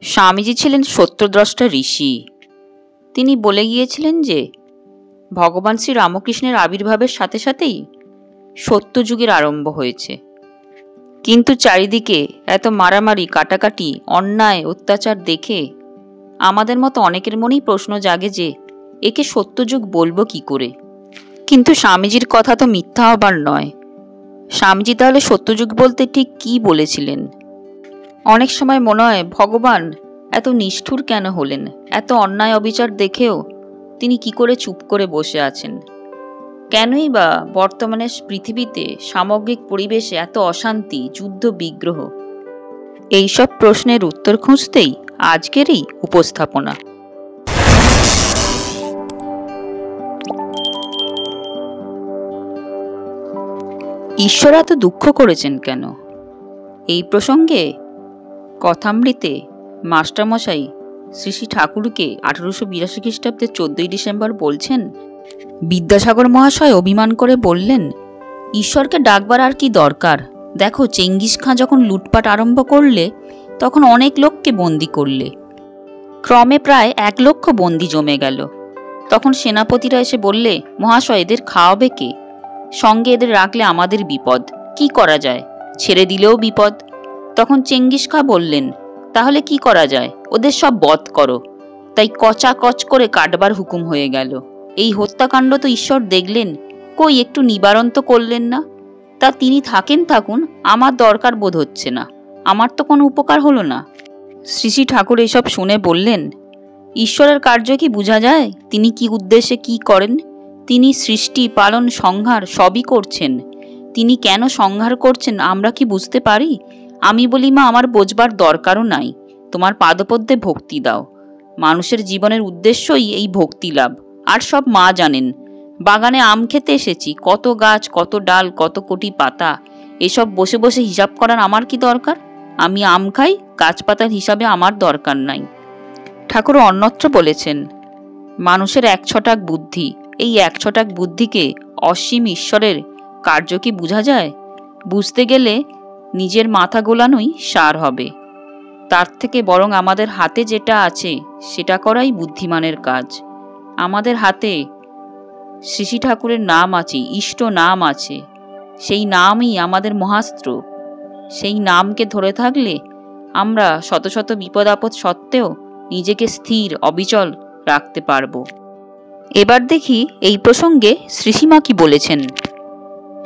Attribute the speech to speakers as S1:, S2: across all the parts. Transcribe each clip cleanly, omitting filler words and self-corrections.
S1: স্বামীজি ছিলেন সত্যদ্রষ্টা ঋষি। তিনি বলে গিয়েছিলেন যে ভগবান শ্রী রামকৃষ্ণের আবির্ভাবের সাথে সাথেই সত্যযুগের আরম্ভ হয়েছে। কিন্তু চারিদিকে এত মারামারি, কাটাকাটি, অন্যায়, অত্যাচার দেখে আমাদের মতো অনেকের মনেই প্রশ্ন জাগে যে একে সত্যযুগ বলবো কি করে। কিন্তু স্বামীজির কথা তো মিথ্যা হবার নয়। স্বামীজি তাহলে সত্যযুগ বলতে ঠিক কি বলেছিলেন? অনেক সময় মনে হয় ভগবান এত নিষ্ঠুর কেন হলেন? এত অন্যায় অবিচার দেখেও তিনি কি করে চুপ করে বসে আছেন? কেনই বা বর্তমানে পৃথিবীতে সামগ্রিক পরিবেশে এত অশান্তি, যুদ্ধ, বিগ্রহ? এইসব প্রশ্নের উত্তর খুঁজতেই আজকের এই উপস্থাপনা। ঈশ্বর এত দুঃখ করেছেন কেন? এই প্রসঙ্গে কথামৃতে মাস্টারমশাই শ্রী শ্রী ঠাকুরকে 1882 খ্রিস্টাব্দের 14ই ডিসেম্বর বলছেন, বিদ্যাসাগর মহাশয় অভিমান করে বললেন, ঈশ্বরকে ডাকবার আর কি দরকার? দেখো, চেঙ্গিস খাঁ যখন লুটপাট আরম্ভ করলে তখন অনেক লোককে বন্দি করলে। ক্রমে প্রায় 1 লক্ষ বন্দি জমে গেল। তখন সেনাপতিরা এসে বললে, মহাশয় এদের খাওয়াবে কে? সঙ্গে এদের রাখলে আমাদের বিপদ, কি করা যায়? ছেড়ে দিলেও বিপদ। তখন চেঙ্গিস খাঁ বললেন, তাহলে কি করা যায়? ওদের সব বধ করো। তাই কচাকচ করে কাটবার হুকুম হয়ে গেল। এই হত্যাকাণ্ড তো ঈশ্বর দেখলেন, কই একটু নিবারণ তো করলেন না। তা তিনি থাকুন, আমার দরকার বোধ হচ্ছে না, আমার তো কোনো উপকার হলো না। শ্রী শ্রী ঠাকুর এসব শুনে বললেন, ঈশ্বরের কার্য কি বোঝা যায়? তিনি কি উদ্দেশ্যে কি করেন? তিনি সৃষ্টি, পালন, সংহার সবই করছেন। তিনি কেন সংহার করছেন আমরা কি বুঝতে পারি? আমি বলি, মা, আমার বোঝবার দরকারও নাই। তোমার পাদপদ্মে ভক্তি দাও। মানুষের জীবনের উদ্দেশ্যই এই ভক্তি লাভ, আর সব মা জানেন। বাগানে আম খেতে এসেছি, কত গাছ, কত ডাল, কত কোটি পাতা, এসব বসে বসে হিসাব করার আমার কি দরকার? আমি আম খাই, গাছপাতার হিসাবে আমার দরকার নাই। ঠাকুর অন্যত্র বলেছেন, মানুষের 1 ছটাক বুদ্ধি, এই 1 ছটাক বুদ্ধিকে অসীম ঈশ্বরের কার্য কি বোঝা যায়? বুঝতে গেলে নিজের মাথা গোলানোই সার হবে। তার থেকে বরং আমাদের হাতে যেটা আছে সেটা করাই বুদ্ধিমানের কাজ। আমাদের হাতে শ্রী শ্রী ঠাকুরের নাম আছে, ইষ্ট নাম আছে। সেই নামই আমাদের মহাস্ত্র। সেই নামকে ধরে থাকলে আমরা শত শত বিপদ আপদ সত্ত্বেও নিজেকে স্থির, অবিচল রাখতে পারব। এবার দেখি এই প্রসঙ্গে শ্রীসীমা কি বলেছেন।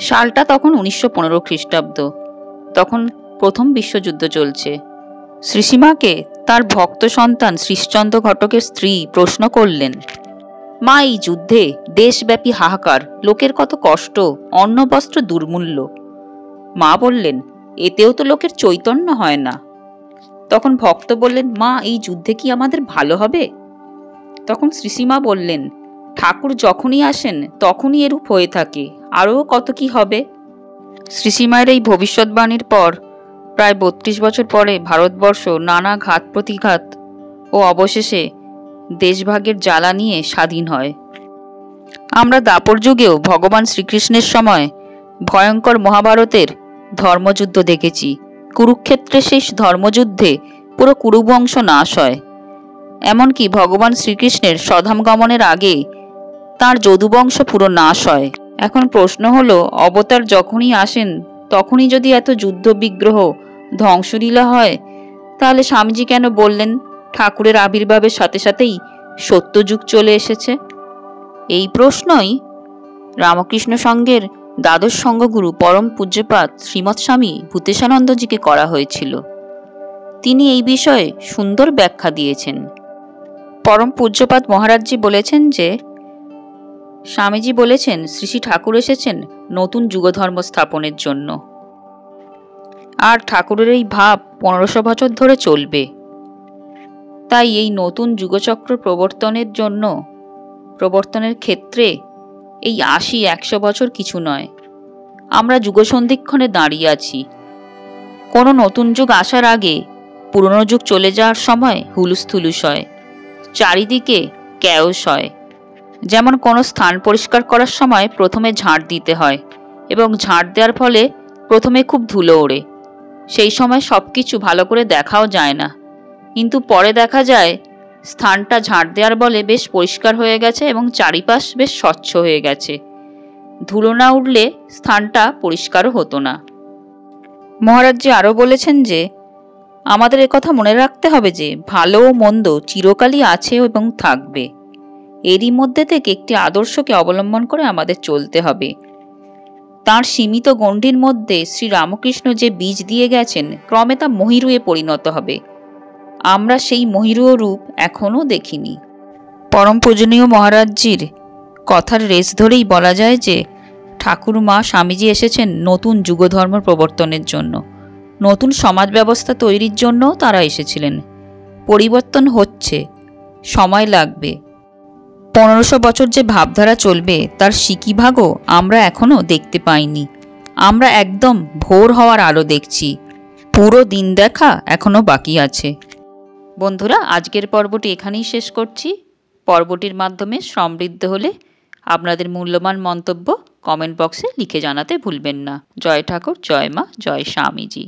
S1: সালটা তখন 1915 খ্রিস্টাব্দ। তখন প্রথম বিশ্বযুদ্ধ চলছে। শ্রীসীমাকে তার ভক্ত সন্তান শ্রীশচন্দ্র ঘটকের স্ত্রী প্রশ্ন করলেন, মা, এই যুদ্ধে দেশব্যাপী হাহাকার, লোকের কত কষ্ট, অন্ন বস্ত্র দুর্মূল্য। মা বললেন, এতেও তো লোকের চৈতন্য হয় না। তখন ভক্ত বললেন, মা, এই যুদ্ধে কি আমাদের ভালো হবে? তখন শ্রীসীমা বললেন, ঠাকুর যখনই আসেন তখনই এরূপ হয়ে থাকে, আরও কত কি হবে। শ্রীসীমার এই ভবিষ্যৎবাণীর পর প্রায় 32 বছর পরে ভারতবর্ষ নানা ঘাত প্রতিঘাত ও অবশেষে দেশভাগের জ্বালা নিয়ে স্বাধীন হয়। আমরা দাপর যুগেও ভগবান শ্রীকৃষ্ণের সময় ভয়ঙ্কর মহাভারতের ধর্মযুদ্ধ দেখেছি। কুরুক্ষেত্রে সেই ধর্মযুদ্ধে পুরো কুরুবংশ নাশ হয়। এমনকি ভগবান শ্রীকৃষ্ণের স্বধাম গমনের আগে তাঁর যদুবংশ পুরো নাশ হয়। এখন প্রশ্ন হলো, অবতার যখনই আসেন তখনই যদি এত যুদ্ধ, বিগ্রহ, ধ্বংসলীলা হয়, তাহলে স্বামীজি কেন বললেন ঠাকুরের আবির্ভাবের সাথে সাথেই সত্যযুগ চলে এসেছে? এই প্রশ্নই রামকৃষ্ণ সংঘের দ্বাদশ সংঘগুরু পরম পূজ্যপাদ শ্রীমৎ স্বামী ভূতেশানন্দজিকে করা হয়েছিল। তিনি এই বিষয়ে সুন্দর ব্যাখ্যা দিয়েছেন। পরম পূজ্যপাদ মহারাজজি বলেছেন যে, স্বামীজি বলেছেন শ্রী শ্রী ঠাকুর এসেছেন নতুন যুগধর্ম স্থাপনের জন্য, আর ঠাকুরের এই ভাব 1500 বছর ধরে চলবে। তাই এই নতুন যুগচক্র প্রবর্তনের ক্ষেত্রে এই 80-100 বছর কিছু নয়। আমরা যুগসন্ধিক্ষণে দাঁড়িয়ে আছি। কোনো নতুন যুগ আসার আগে পুরনো যুগ চলে যাওয়ার সময় হুলুস্থুলুস হয়, চারিদিকে ক্যাওস হয়। যেমন কোনো স্থান পরিষ্কার করার সময় প্রথমে ঝাঁট দিতে হয়, এবং ঝাঁট দেওয়ার ফলে প্রথমে খুব ধুলো ওড়ে। সেই সময় সব কিছু ভালো করে দেখাও যায় না। কিন্তু পরে দেখা যায় স্থানটা ঝাড় দেওয়ার বলে বেশ পরিষ্কার হয়ে গেছে এবং চারিপাশ বেশ স্বচ্ছ হয়ে গেছে। ধুলো না উঠলে স্থানটা পরিষ্কারও হতো না। মহারাজজি আরও বলেছেন যে আমাদের একথা মনে রাখতে হবে যে ভালো ও মন্দ চিরকালই আছে এবং থাকবে। এরই মধ্যে থেকে একটি আদর্শকে অবলম্বন করে আমাদের চলতে হবে। তাঁর সীমিত গণ্ডির মধ্যে শ্রী রামকৃষ্ণ যে বীজ দিয়ে গেছেন ক্রমে তা মহিরুহে পরিণত হবে। আমরা সেই মহিরুহ রূপ এখনও দেখিনি। পরম পূজনীয় মহারাজজির কথার রেশ ধরেই বলা যায় যে ঠাকুরমা স্বামীজি এসেছেন নতুন যুগধর্ম প্রবর্তনের জন্য, নতুন সমাজ ব্যবস্থা তৈরির জন্যও তারা এসেছিলেন। পরিবর্তন হচ্ছে, সময় লাগবে। 1500 বছর যে ভাবধারা চলবে তার সিকিভাগও আমরা এখনও দেখতে পাইনি। আমরা একদম ভোর হওয়ার আলো দেখছি, পুরো দিন দেখা এখনও বাকি আছে। বন্ধুরা, আজকের পর্বটি এখানেই শেষ করছি। পর্বটির মাধ্যমে সমৃদ্ধ হলে আপনাদের মূল্যবান মন্তব্য কমেন্ট বক্সে লিখে জানাতে ভুলবেন না। জয় ঠাকুর, জয় মা, জয় স্বামীজি।